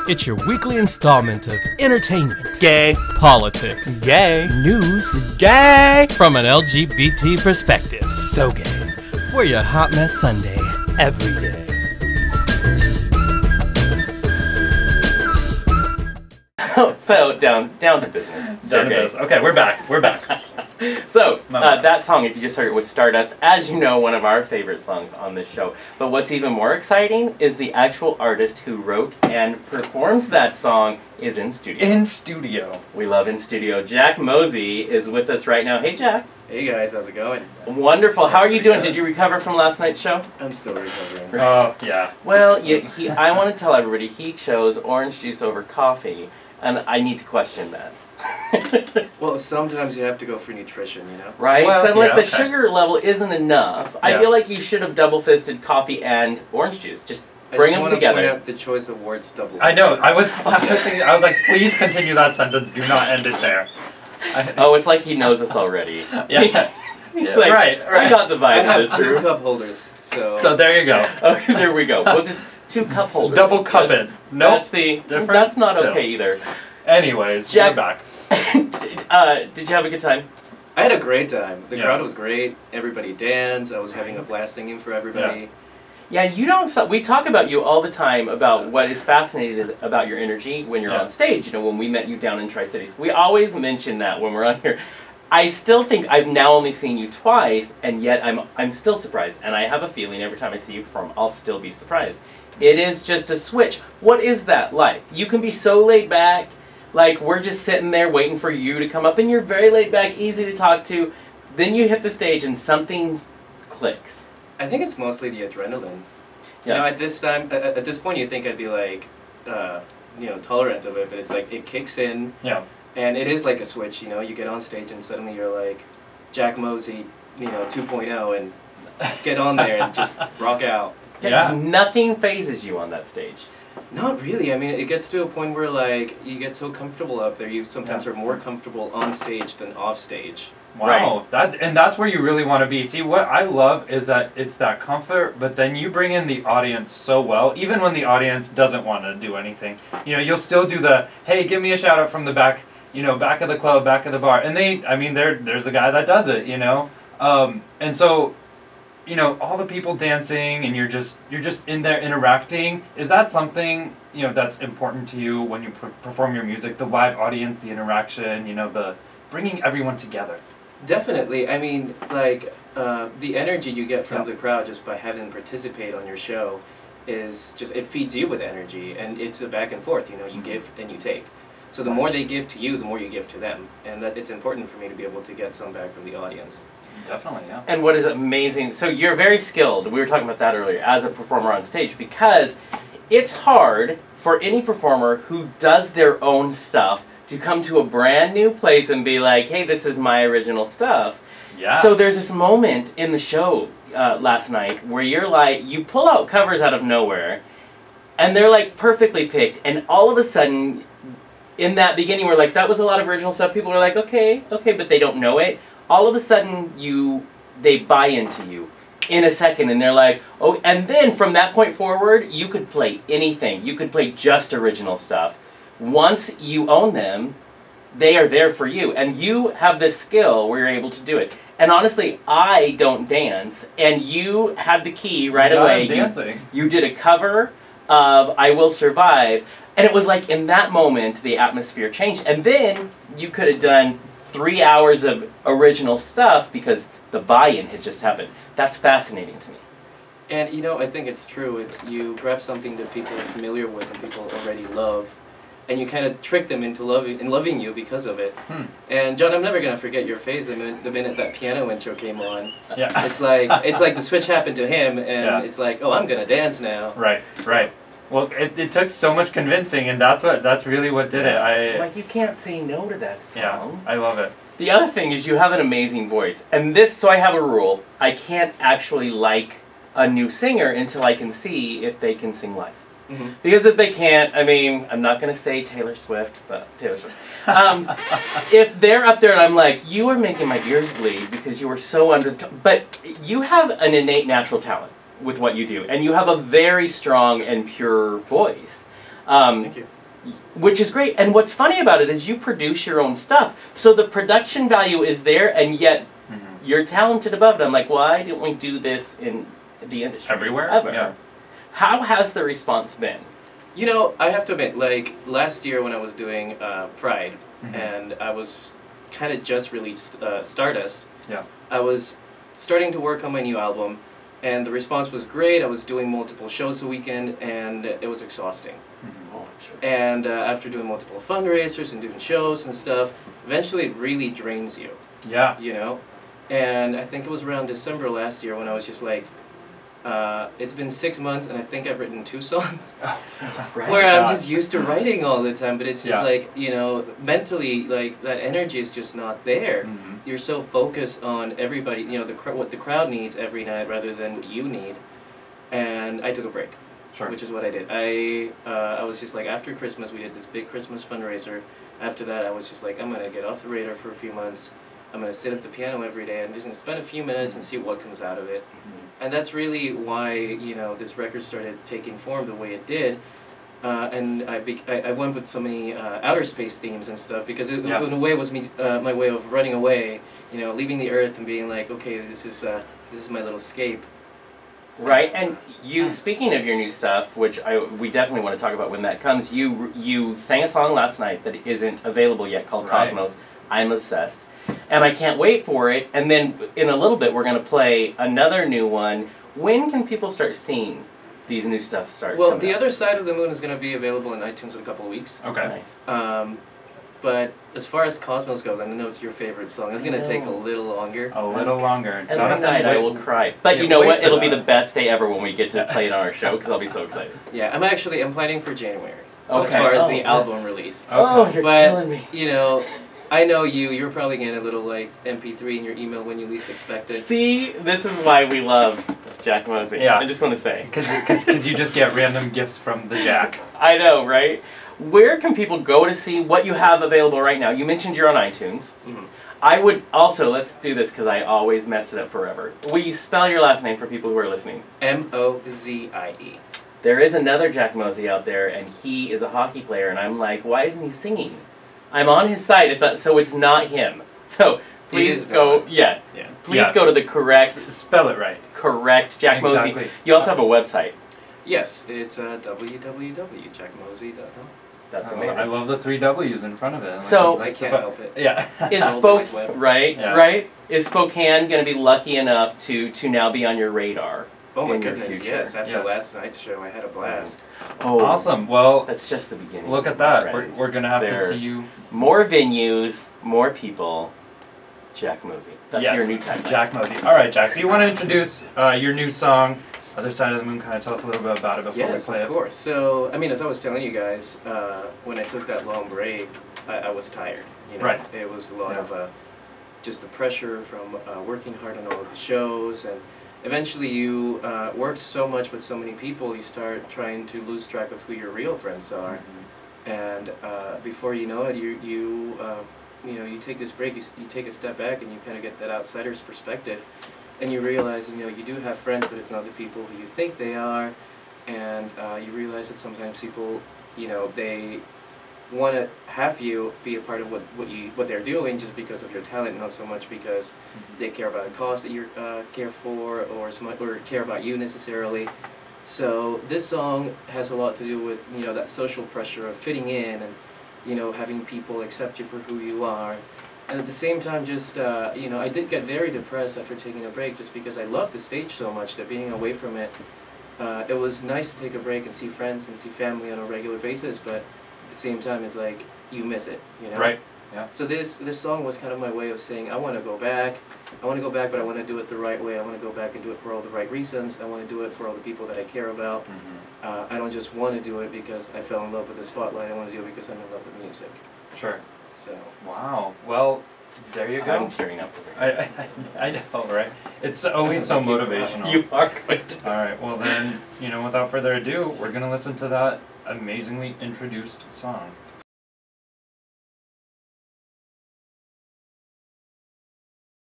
It's your weekly installment of entertainment, Gay. politics, Gay. news, Gay. from an LGBT perspective. So gay. We're your Hot Mess Sunday. Every day. So down to business. Down to business. Okay, we're back. We're back. So, that song, if you just heard it, was Stardust, as you know, one of our favorite songs on this show. But what's even more exciting is the actual artist who wrote and performs that song is in studio. In studio. We love in studio. Jack Mozie is with us right now. Hey, Jack. Hey guys, how's it going? Wonderful. How are you doing? Did you recover from last night's show? I'm still recovering. Oh, yeah. Well, I want to tell everybody he chose orange juice over coffee, and I need to question that. Well, sometimes you have to go for nutrition, you know? Right? Well, So yeah, the okay. sugar level isn't enough. I Yeah. feel like you should have double-fisted coffee and orange juice. Just bring them I just want to together. point out the choice of words double. I know. I was like, please continue that sentence. Do not end it there. Oh, it's like he knows us already. Yeah. It's like, Right. I got the I vibe have of this two room. cup holders, so... So there you go. Okay, there we go. We'll just 2 cup holders. Double cup it. No. That's Different? That's not Still. okay either. Anyways, Jack- we're back. Did you have a good time? I had a great time. The Yeah. crowd was great. Everybody danced. I was having a blast singing for everybody. Yeah, you don't stop. We talk about you all the time about what is fascinating about your energy when you're Yeah. on stage. You know, when we met you down in Tri-Cities, we always mention that when we're on here. I still think I've now only seen you twice, and yet I'm still surprised. And I have a feeling every time I see you perform, I'll still be surprised. It is just a switch. What is that like? You can be so laid back, like we're just sitting there waiting for you to come up, and you're very laid back, easy to talk to. Then you hit the stage, and something clicks. I think it's mostly the adrenaline. Yeah. You know, at this point, you think I'd be like, tolerant of it, but it's like it kicks in. Yeah. And it is like a switch, you know, you get on stage and suddenly you're like Jack Mozie, 2.0 and get on there and just rock out. Yeah. Nothing phases you on that stage. Not really. I mean, it gets to a point where like you get so comfortable up there, you sometimes are more comfortable on stage than off stage. Wow. That's where you really want to be. See, what I love is that it's that comfort, but then you bring in the audience so well, even when the audience doesn't want to do anything. You know, you'll still do the, hey, give me a shout out from the back, back of the club, back of the bar. And there's a guy that does it, and so, all the people dancing and you're just in there interacting. Is that something, that's important to you when you perform your music, the live audience, the interaction, the bringing everyone together? Definitely. I mean, like, the energy you get from Yep. the crowd just by having them participate on your show is just, it feeds you with energy, and it's a back and forth, you give and you take. So the more they give to you, the more you give to them, and that it's important for me to be able to get some back from the audience. Definitely, yeah. And what is amazing, so you're very skilled, we were talking about that earlier, as a performer on stage, because it's hard for any performer who does their own stuff to come to a brand new place and be like, hey, this is my original stuff. Yeah. So there's this moment in the show last night where you're like, you pull out covers out of nowhere, and they're like perfectly picked, and all of a sudden, in that beginning, we're like, that was a lot of original stuff. People are like, okay, but they don't know it. All of a sudden, they buy into you in a second, and they're like, oh, and then from that point forward, you could play anything. You could play just original stuff. Once you own them, they are there for you, and you have this skill where you're able to do it. And honestly, I don't dance, and you had the key right away. Dancing. You did a cover of I Will Survive, and it was like in that moment the atmosphere changed, and then you could have done 3 hours of original stuff because the buy-in had just happened. That's fascinating to me. And I think it's true. It's you grab something that people are familiar with and people already love, and you kind of trick them into loving you because of it. And John, I'm never gonna forget your face the minute that piano intro came on. Yeah. It's like the switch happened to him, and Yeah. it's like, oh, I'm gonna dance now. Right. Well, it took so much convincing, and that's really what did it. Like, you can't say no to that song. Yeah, I love it. The other thing is you have an amazing voice, and so I have a rule. I can't actually like a new singer until I can see if they can sing live. Mm-hmm. Because if they can't, I mean, I'm not going to say Taylor Swift, but Taylor Swift. If they're up there and I'm like, you are making my ears bleed because you are so under the top. But you have an innate natural talent with what you do, and you have a very strong and pure voice. Thank you. Which is great. And what's funny about it is you produce your own stuff. So the production value is there, and yet you're talented above it. I'm like, why didn't we do this in the industry? Everywhere? Ever? Yeah. How has the response been? You know, I have to admit, like, last year when I was doing Pride, and I was kind of just released Stardust, Yeah. I was starting to work on my new album, and the response was great. I was doing multiple shows a weekend, and it was exhausting. Oh, sure. And after doing multiple fundraisers and doing shows and stuff, eventually it really drains you, Yeah. you know? And I think it was around December last year when I was just like, it's been 6 months and I think I've written 2 songs. Right. Where I'm just used to writing all the time, but it's just Yeah. like, you know, mentally, like, that energy is just not there. You're so focused on everybody, you know, what the crowd needs every night rather than what you need. And I took a break. Sure. Which is what I did. I was just like, after Christmas, we did this big Christmas fundraiser. After that, I was just like, I'm going to get off the radar for a few months. I'm going to sit at the piano every day. I'm just going to spend a few minutes and see what comes out of it. And that's really why, you know, this record started taking form the way it did. And I went with so many outer space themes and stuff because it, Yeah. in a way, was my way of running away, you know, leaving the Earth and being like, okay, this is my little escape. Right, and you, speaking of your new stuff, which we definitely want to talk about when that comes, you sang a song last night that isn't available yet called Right. Cosmos. I'm obsessed. And I can't wait for it, and then in a little bit we're going to play another new one. When can people start seeing these new stuff start Well, coming The out? Other Side of the Moon is going to be available in iTunes in a couple of weeks. Okay. Nice. But as far as Cosmos goes, I know it's your favorite song. It's going to take a little longer. A little longer. Every night I will cry. But you Can't know wait what? for It'll be that. the best day ever when we get to play it on our show, because I'll be so excited. Yeah, I'm planning for January. As Okay. far as Oh, the good. album release. Oh, you're But, killing me. you know, I know you're probably getting a little, like, MP3 in your email when you least expect it. See, this is why we love Jack Mozie. Yeah. I just want to say. Because you just get random gifts from the Jack. I know, right? Where can people go to see what you have available right now? You mentioned you're on iTunes. I would also, let's do this because I always mess it up forever. Will you spell your last name for people who are listening? Mozie. There is another Jack Mozie out there, and he is a hockey player, and I'm like, why isn't he singing? I'm on his site, so it's not him. So please is go, not. yeah. Please Yeah. go to the correct Spell it right. Jack Mozie. Exactly. You also have a website. Yes, it's www.jackmozie.com. That's I amazing. love the 3 W's in front of it. So- I It's can't about- help it. Yeah. Is World Spoke Wide Web. right? Yeah. Right? Is Spokane going to be lucky enough to now be on your radar? Oh my in your goodness, future? yes. After Yes. last night's show, I had a blast. Oh, Awesome. Well, That's just the beginning. look at my that. We're friends. going to have to There- see you. More venues, more people. Jack Mozie. That's Yes, your new tagline. Jack Mozie. All right, Jack. Do you want to introduce your new song, Other Side of the Moon? Kind of tell us a little bit about it before Yes, we play of it. course. So, I mean, as I was telling you guys, when I took that long break, I was tired. You know? Right. It was a lot Yeah. of just the pressure from working hard on all of the shows, and eventually you work so much with so many people, you start trying to lose track of who your real friends are, and before you know it, you take this break, you take a step back, and you kind of get that outsider's perspective, and you realize, you do have friends, but it's not the people who you think they are, and you realize that sometimes people, they want to have you be a part of what they're doing just because of your talent, not so much because they care about a cause that you care for, or care about you necessarily. So this song has a lot to do with that social pressure of fitting in, and having people accept you for who you are. And at the same time, just I did get very depressed after taking a break, just because I love the stage so much that being away from it, it was nice to take a break and see friends and see family on a regular basis, but at the same time, it's like you miss it, Right. Yeah. So this song was kind of my way of saying, I want to go back. I want to go back, but I want to do it the right way. I want to go back and do it for all the right reasons. I want to do it for all the people that I care about. I don't just want to do it because I fell in love with the spotlight. I want to do it because I'm in love with music. Sure. So. Wow. Well, there you go. I'm tearing up. I just thought, right? It's always so motivational. You are good. All right. Well, then, without further ado, we're going to listen to that amazingly introduced song.